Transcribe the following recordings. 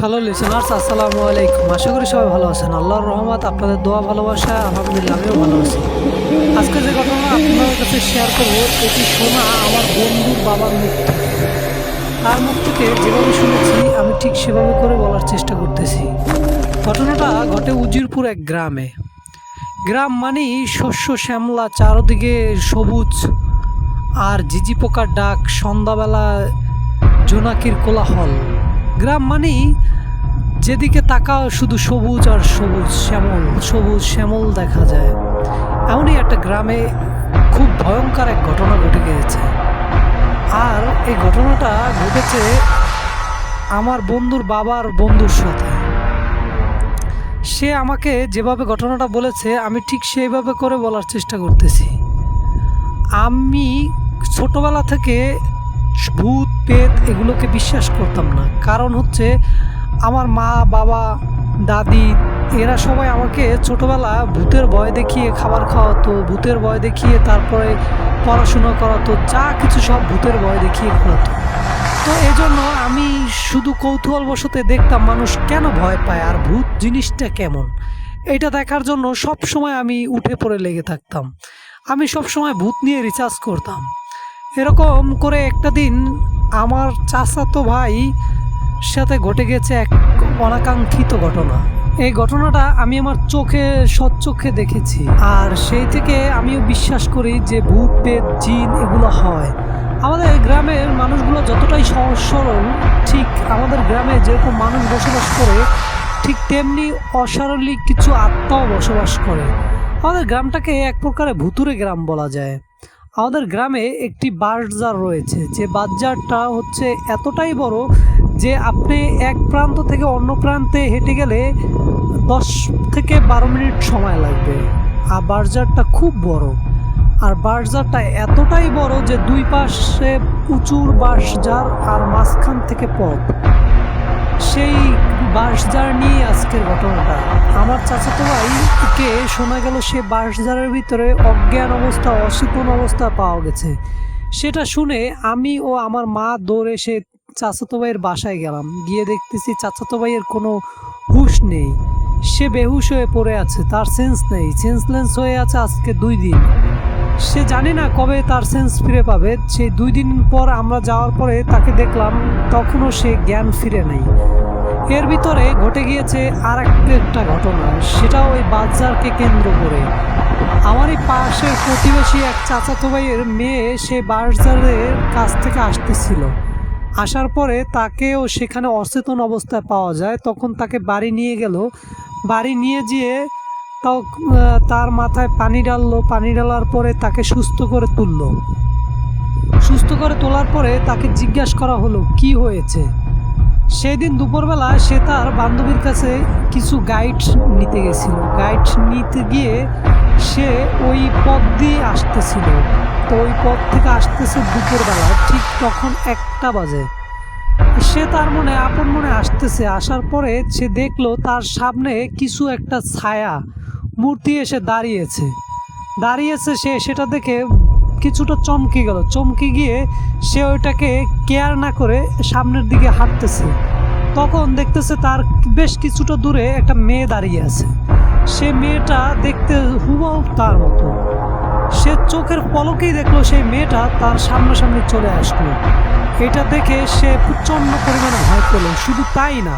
Hello listeners, আসসালামু আলাইকুম। আশা করি সবাই ভালো আছেন। আল্লাহর রহমত, আপনাদের দোয়া ভালোবাসা, আলহামদুলিল্লাহ আমিও ভালো আছি। আজকে যে ঘটনা আপনাদের কাছে শেয়ার করবো, এটি শোনা আমার বন্ধুর বাবার মুখ থেকে। তার মুখ থেকে যেভাবে শুনেছি আমি ঠিক সেভাবে করে বলার চেষ্টা করতেছি। ঘটনাটা ঘটে উজিরপুর এক গ্রামে। গ্রাম মানেই শস্য শ্যামলা, চারদিকে সবুজ আর ঝিঝি পোকার ডাক, সন্ধ্যাবেলা জোনাকির কোলাহল। গ্রাম মানেই যেদিকে তাকাও শুধু সবুজ আর সবুজ, সবুজ শ্যামল দেখা যায়। এমনই একটা গ্রামে খুব ভয়ঙ্কর এক ঘটনা ঘটে গিয়েছে। আর এই ঘটনাটা ঘটেছে আমার বন্ধুর বাবার বন্ধুর সাথে। সে আমাকে যেভাবে ঘটনাটা বলেছে আমি ঠিক সেইভাবে করে বলার চেষ্টা করতেছি। আমি ছোটবেলা থেকে ভূত পেত এগুলোকে বিশ্বাস করতাম না। কারণ হচ্ছে আমার মা, বাবা, দাদি এরা সবাই আমাকে ছোটবেলা ভূতের ভয় দেখিয়ে খাবার খাওয়াতো, ভূতের ভয় দেখিয়ে তারপরে পড়াশোনা করাতো, যা কিছু সব ভূতের ভয় দেখিয়ে করাতো। তো এই জন্য আমি শুধু কৌতূহলবশত দেখতাম মানুষ কেন ভয় পায় আর ভূত জিনিসটা কেমন। এটা দেখার জন্য সব সময় আমি উঠে পড়ে লেগে থাকতাম। আমি সব সময় ভূত নিয়ে রিসার্চ করতাম। এরকম করে একটা দিন আমার চাচাতো ভাই সাথে ঘটে গেছে এক অনাকাঙ্ক্ষিত ঘটনা। এই ঘটনাটা আমি আমার সচ্চোখে দেখেছি। আর সেই থেকে আমিও বিশ্বাস করি যে ভূত পেত জিন এগুলো হয়। আমাদের গ্রামের মানুষগুলো যতটাই সহজ সরল, ঠিক আমাদের গ্রামে যেরকম মানুষ বসবাস করে ঠিক তেমনি অস্বাভাবিক কিছু আত্মাও বসবাস করে। আমাদের গ্রামটাকে এক প্রকারে ভুতুড়ে গ্রাম বলা যায়। আমাদের গ্রামে একটি বাজার রয়েছে, যে বাজারটা হচ্ছে এতটাই বড় যে আপনি এক প্রান্ত থেকে অন্য প্রান্তে হেঁটে গেলে 10 থেকে 12 মিনিট সময় লাগবে। আর বাজারটা খুব বড়। আর বাজারটা এতটাই বড় যে দুই পাশে প্রচুর বাঁশঝাড় আর মাঝখান থেকে পথ। সেই বাঁশঝাড় নিয়ে আজকের ঘটনাটা। আমার চাচাতো ভাইকে শোনা গেল সে বাঁশঝাড়ের ভিতরে অজ্ঞান অবস্থা, অচেতন অবস্থা পাওয়া গেছে। সেটা শুনে আমি ও আমার মা দৌড়ে সে চাচাতো ভাইয়ের বাসায় গেলাম। গিয়ে দেখতেছি চাচাতো ভাইয়ের কোনো হুঁশ নেই। সে বেহুশ হয়ে পড়ে আছে, তার সেন্স নেই, সেন্সলেস হয়ে আছে আজকে 2 দিন। সে জানি না কবে তার সেন্স ফিরে পাবে। সেই 2 দিন পর আমরা যাওয়ার পরে তাকে দেখলাম, তখনও সে জ্ঞান ফিরে নেই। এর ভিতরে ঘটে গিয়েছে আর একটা ঘটনা, সেটাও ওই বাজারকে কেন্দ্র করে। আমারই পাশের প্রতিবেশী এক চাচাতো ভাইয়ের মেয়ে সে বাজারের কাছ থেকে আসতেছিল। আসার পরে তাকেও সেখানে অচেতন অবস্থায় পাওয়া যায়। তখন তাকে বাড়ি নিয়ে গেল। বাড়ি নিয়ে গিয়ে তাও তার মাথায় পানি ডাললো। পানি ডালার পরে তাকে সুস্থ করে তুললো। সুস্থ করে তোলার পরে তাকে জিজ্ঞাসা করা হলো কি হয়েছে। সেই দিন দুপুরবেলা সে তার বান্ধবীর কাছে কিছু গাইড নিতে গেছিল। গাইড নিতে গিয়ে সে ওই পথ দিয়ে আসতেছিল। তো ওই পথ থেকে আসতেছে দুপুরবেলা, ঠিক তখন 1টা বাজে। সে তার মনে আপন মনে আসতেছে। আসার পরে সে দেখলো তার সামনে কিছু একটা ছায়া মূর্তি এসে দাঁড়িয়েছে। সে সেটা দেখে কিছুটা চমকে গেল। চমকে গিয়ে সে ওইটাকে কেয়ার না করে সামনের দিকে হাঁটতেছে। তখন দেখতেছে তার বেশ কিছুটা দূরে একটা মেয়ে দাঁড়িয়ে আছে। সে মেয়েটা দেখতে হুবহু তার মতো। সে চোখের পলকেই দেখলো সেই মেয়েটা তার সামনাসামনি চলে আসলো। এটা দেখে সে প্রচণ্ড পরিমাণে ভয় পেল। শুধু তাই না,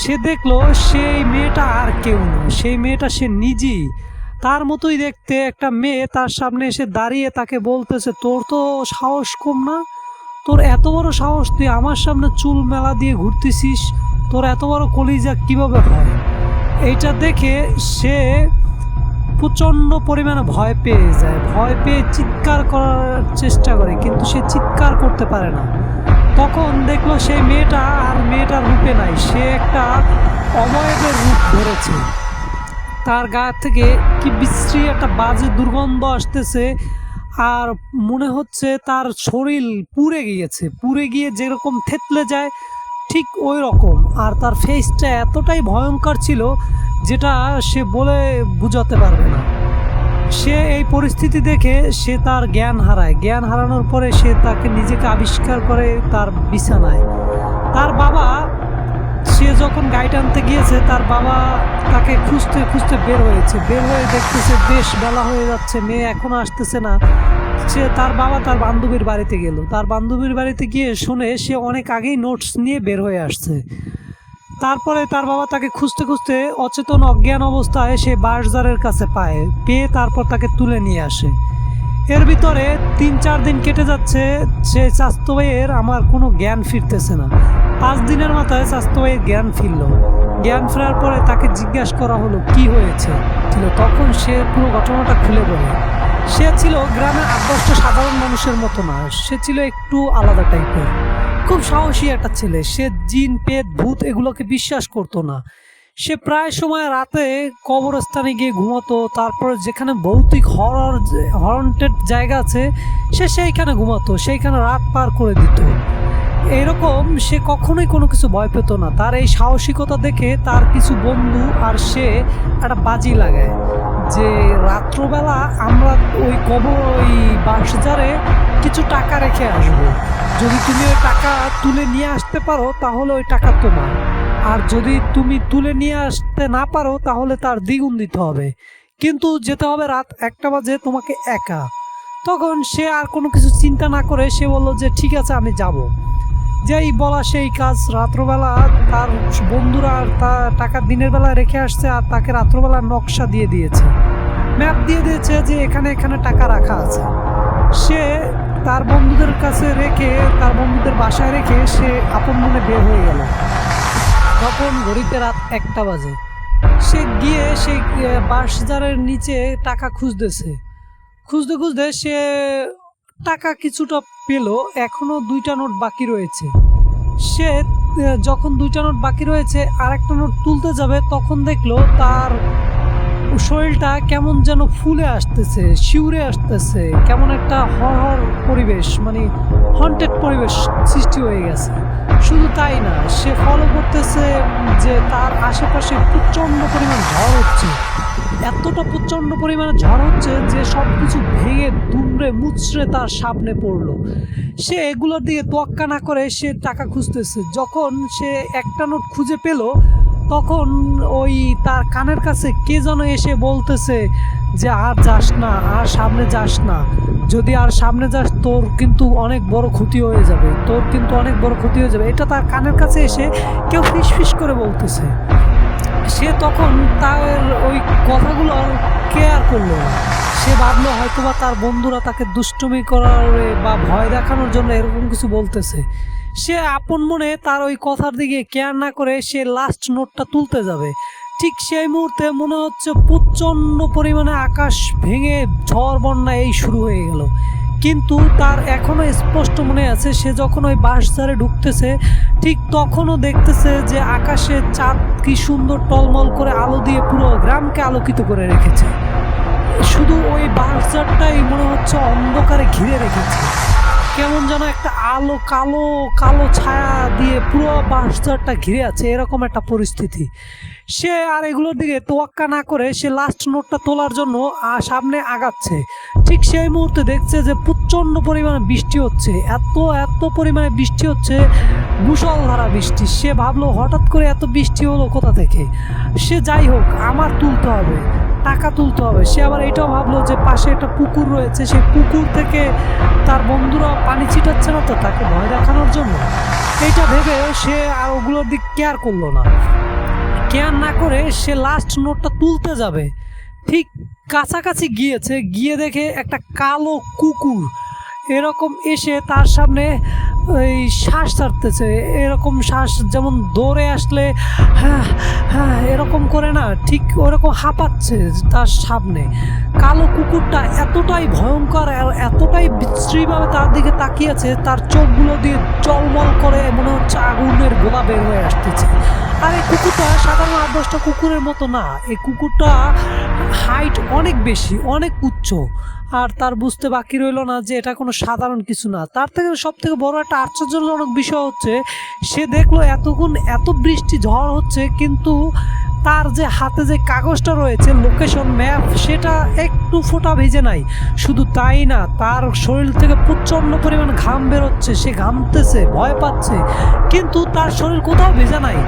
সে দেখলো সেই মেয়েটা আর কেউ না, সেই মেয়েটা সে নিজেই। তার মতোই দেখতে একটা মেয়ে তার সামনে এসে দাঁড়িয়ে তাকে বলতেছে, তোর তো সাহস কম না, তোর এত বড় সাহস, তুই আমার সামনে চুল মেলা দিয়ে ঘুরতেছিস, তোর এত বড় কলিজা কিভাবে হয়। এইটা দেখে সে প্রচণ্ড পরিমাণে ভয় পেয়ে যায়। ভয় পেয়ে চিৎকার করার চেষ্টা করে, কিন্তু সে চিৎকার করতে পারে না। তখন দেখলো সেই মেয়েটা আর মেয়েটার রূপে নাই, সে একটা অবয়বের রূপ ধরেছে। তার গা থেকে কি বিশ্রী একটা বাজে দুর্গন্ধ আসতেছে। আর মনে হচ্ছে তার শরীর পুড়ে গিয়ে যেরকম থেতলে যায় ঠিক ওই রকম। আর তার ফেসটা এতটাই ভয়ঙ্কর ছিল যেটা সে বলে বোঝাতে পারবে না। সে এই পরিস্থিতি দেখে সে তার জ্ঞান হারায়। জ্ঞান হারানোর পরে সে তাকে নিজেকে আবিষ্কার করে তার বিছানায়। তার বাবা সে যখন গাড়িটা আনতে গিয়েছে তার বাবা তাকে খুঁজতে খুঁজতে বের হয়েছে, বের হয়ে দেখতেছে বেশ বেলা হয়ে যাচ্ছে, মেয়ে এখনো আসতেছে না। সে তার বাবা তার বান্ধবীর বাড়িতে গেল, তার বান্ধবীর বাড়িতে গিয়ে শুনে সে অনেক আগেই নোটস নিয়ে বের হয়ে আসছে। তারপরে তার বাবা তাকে খুঁজতে খুঁজতে অচেতন অজ্ঞান অবস্থায় সে বাঁশঝাড়ের কাছে পেয়ে তারপর তাকে তুলে নিয়ে আসে। এর ভিতরে 3-4 দিন কেটে যাচ্ছে, সে চাচাতো ভাইয়ের আমার কোনো জ্ঞান ফিরতেছে না। 5 দিনের মাথায় চাচাতো ভাইয়ের জ্ঞান ফিরল। জ্ঞান ফেরার পরে তাকে জিজ্ঞাসা করা হলো কি হয়েছে ছিল, তখন সে পুরো ঘটনাটা খুলে বলে। সে ছিল গ্রামের 8-10টা সাধারণ মানুষের মতো না, সে ছিল একটু আলাদা টাইপের, খুব সাহসী একটা ছেলে। সে জিন পেট ভূত এগুলোকে বিশ্বাস করতো না। সে প্রায় সময় রাতে কবরস্থানে গিয়ে ঘুমাতো, তারপর যেখানে ভৌতিক হরন্টেড জায়গা আছে সে সেইখানে ঘুমাতো, সেইখানে রাত পার করে দিত। এরকম সে কখনোই কোনো কিছু ভয় পেত না। তার এই সাহসিকতা দেখে তার কিছু বন্ধু আর সে একটা বাজি লাগায় যে রাত্রবেলা আমরা ওই বাঁশঝাড়ে কিছু টাকা রেখে আসবো, যদি তুমি ওই টাকা তুলে নিয়ে আসতে পারো তাহলে ওই টাকা তোমার, আর যদি তুমি তুলে নিয়ে আসতে না পারো তাহলে তার দ্বিগুণ দিতে হবে, কিন্তু যেতে হবে রাত 1টা বাজে তোমাকে একা। তখন সে আর কোনো কিছু চিন্তা না করে সে বলল যে ঠিক আছে আমি যাব। যেই বলা সেই কাজ, রাত্রবেলা তার বন্ধুরা তার টাকা দিনের বেলা রেখে আসছে আর তাকে রাত্রবেলা নকশা দিয়ে দিয়েছে, ম্যাপ দিয়ে দিয়েছে যে এখানে এখানে টাকা রাখা আছে। সে তার বন্ধুদের কাছে রেখে, তার বন্ধুদের বাসায় রেখে সে আপন মনে বের হয়ে গেল। তখন ঘড়িতে রাত 1টা বাজে। সে গিয়ে সেই বাঁশঝাড়ের নিচে টাকা খুঁজতেছে, খুঁজতে খুঁজতে সে টাকা কিছুটা পেল, এখনো 2টা নোট বাকি রয়েছে। সে যখন 2টা নোট বাকি রয়েছে আর একটা নোট তুলতে যাবে তখন দেখলো তার শরীরটা কেমন যেন ফুলে আসতেছে, শিউরে আসতেছে, কেমন একটা হরহর পরিবেশ, মানে হন্টেড পরিবেশ সৃষ্টি হয়ে গেছে। শুধু তাই না, সে ফলো করতেছে যে তার আশেপাশে প্রচণ্ড পরিমাণ ঝড় হচ্ছে, এতটা প্রচণ্ড পরিমাণে ঝড় হচ্ছে যে সব কিছু ভেঙে দুমড়ে মুচড়ে তার সামনে পড়লো। সে এগুলোর দিকে তোয়াক্কা না করে সে টাকা খুঁজতেছে। যখন সে একটা নোট খুঁজে পেল তখন ওই তার কানের কাছে কে যেন এসে বলতেছে যে আর যাস না, আর সামনে যাস না, যদি আর সামনে যাস তোর কিন্তু অনেক বড় ক্ষতি হয়ে যাবে, তোর কিন্তু অনেক বড় ক্ষতি হয়ে যাবে। এটা তার কানের কাছে এসে কেউ ফিস ফিস করে বলতেছে। সে তখন তার ওই কথাগুলো কেয়ার করলো না। সে ভাবলো হয়তোবা তার বন্ধুরা তাকে দুষ্টুমি করার বা ভয় দেখানোর জন্য এরকম কিছু বলতেছে। সে আপন মনে তার ওই কথার দিকে কেয়ার না করে সে লাস্ট নোটটা তুলতে যাবে। ঠিক সেই মুহূর্তে মনে হচ্ছে প্রচণ্ড পরিমাণে আকাশ ভেঙে ঝড় বন্যা এই শুরু হয়ে গেল। কিন্তু তার এখনো স্পষ্ট মনে আছে সে যখন ওই বাঁশঝাড়ে ঢুকতেছে ঠিক তখনও দেখতেছে যে আকাশে চাঁদ কি সুন্দর টলমল করে আলো দিয়ে পুরো গ্রামকে আলোকিত করে রেখেছে। শুধু ওই বাঁশঝাড়টাই মনে হচ্ছে অন্ধকারে ঘিরে রেখেছে, কেমন যেন একটা আলো কালো কালো ছায়া দিয়ে পুরো বাঁশঝাড়টা ঘিরে আছে, এরকম একটা পরিস্থিতি। সে আর এগুলোর দিকে তোয়াক্কা না করে সে লাস্ট নোটটা তোলার জন্য সামনে আগাচ্ছে। ঠিক সেই মুহূর্তে দেখছে যে প্রচণ্ড পরিমাণে বৃষ্টি হচ্ছে, এত পরিমাণে বৃষ্টি হচ্ছে, মুষলধারা বৃষ্টি। সে ভাবলো হঠাৎ করে এত বৃষ্টি হলো কোথা থেকে। সে যাই হোক আমার তুলতে হবে, টাকা তুলতে হবে। সে আবার এটাও ভাবলো যে পাশে একটা পুকুর রয়েছে, সেই পুকুর থেকে তার বন্ধুরা পানি ছিটাচ্ছে না তো তাকে ভয় দেখানোর জন্য। এইটা ভেবে সে আর ওগুলোর দিক কেয়ার করলো না। কেয়ার না করে সে লাস্ট নোটটা তুলতে যাবে, ঠিক কাছাকাছি গিয়েছে, গিয়ে দেখে একটা কালো কুকুর এরকম এসে তার সামনে ওই শ্বাস ছাড়তেছে, এরকম শ্বাস যেমন দৌড়ে আসলে হ্যাঁ হ্যাঁ এরকম করে না, ঠিক ওরকম হাঁপাচ্ছে তার সামনে। কালো কুকুরটা এতটাই ভয়ঙ্কর আর এতটাই বিশ্রীভাবে তার দিকে তাকিয়েছে, তার চোখগুলো দিয়ে জলমল করে মনে হচ্ছে আগুনের গোলা বের হয়ে আসতেছে। আর এই কুকুরটা সাধারণ 8-10টা কুকুরের মতো না, এই কুকুরটা হাইট অনেক বেশি, অনেক উচ্চ। আর তার বুঝতে বাকি রইল না যে এটা কোনো সাধারণ কিছু না। তার থেকে সব থেকে বড় একটা আশ্চর্যজনক বিষয় হচ্ছে সে দেখলো এতক্ষণ এত বৃষ্টি ঝড় হচ্ছে কিন্তু তার যে হাতে যে কাগজটা রয়েছে লোকেশন ম্যাপ সেটা একটু ফোঁটা ভিজে নাই। শুধু তাই না, তার শরীর থেকে প্রচণ্ড পরিমাণ ঘাম বেরোচ্ছে, সে ঘামতেছে, ভয় পাচ্ছে, কিন্তু তার শরীর কোথাও ভেজা নাই।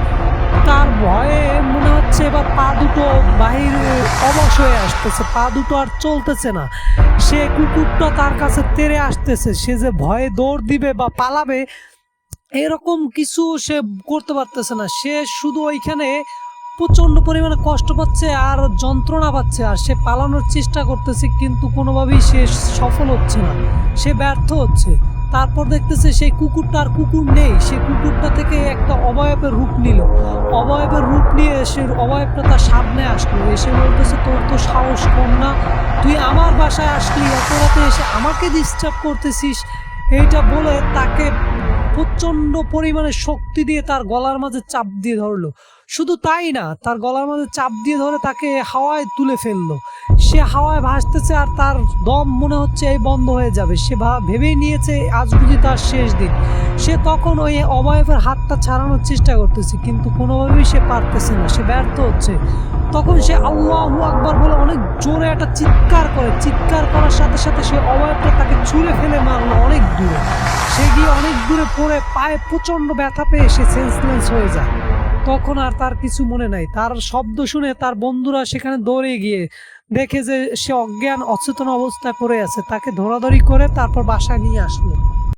তার ভয়ে মনে হচ্ছে এবার পা দুটো বাহিরে অবশ হয়ে আসতেছে, পা দুটো আর চলতেছে না। সে কুকুরটা তার কাছে তেড়ে আসতেছে, সে যে ভয়ে দৌড় দিবে বা পালাবে এরকম কিছু সে করতে পারতেছে না। সে শুধু ওইখানে প্রচন্ড পরিমাণে কষ্ট পাচ্ছে আর যন্ত্রণা পাচ্ছে, আর সে পালানোর চেষ্টা করতেছে কিন্তু কোনোভাবেই সে সফল হচ্ছে না, সে ব্যর্থ হচ্ছে। তারপর দেখতেছে সেই কুকুরটা আর কুকুর নেই, সে কুকুরটা থেকে একটা অবয়বের রূপ নিল। অবয়বের রূপ নিয়ে সে অবয়বটা তার সামনে আসলো, এসে বলতেছে তোর তো সাহস কম না, তুই আমার বাসায় আসলি, এত রাতে এসে আমাকে ডিস্টার্ব করতেছিস। এইটা বলে তাকে প্রচন্ড পরিমাণে শক্তি দিয়ে তার গলার মাঝে চাপ দিয়ে ধরলো। শুধু তাই না, তার গলার মাঝে চাপ দিয়ে ধরে তাকে হাওয়ায় তুলে ফেললো। সে হাওয়ায় ভাসতেছে আর তার দম মনে হচ্ছে এই বন্ধ হয়ে যাবে। সে ভেবেই নিয়েছে আজ বুঝি তার শেষ দিন। সে তখন ওই অবয়বের হাতটা ছাড়ানোর চেষ্টা করতেছে কিন্তু কোনোভাবেই সে পারতেছে না, সে ব্যর্থ হচ্ছে। তখন সে আল্লাহু আকবার বলে অনেক জোরে একটা চিৎকার করে, চিৎকার করার সাথে সাথে সে অবয়বটা তাকে ছুঁড়ে ফেলে মারলো অনেক দূরে। সে গিয়ে অনেক দূরে পড়ে পায়ে প্রচন্ড ব্যথা পেয়ে সে সেন্সলেস হয়ে যায়। তখন আর তার কিছু মনে নাই। তার শব্দ শুনে তার বন্ধুরা সেখানে দৌড়ে গিয়ে দেখে যে সে অজ্ঞান অচেতন অবস্থায় পড়ে আছে, তাকে ধরাধরি করে তারপর বাসায় নিয়ে আসলো।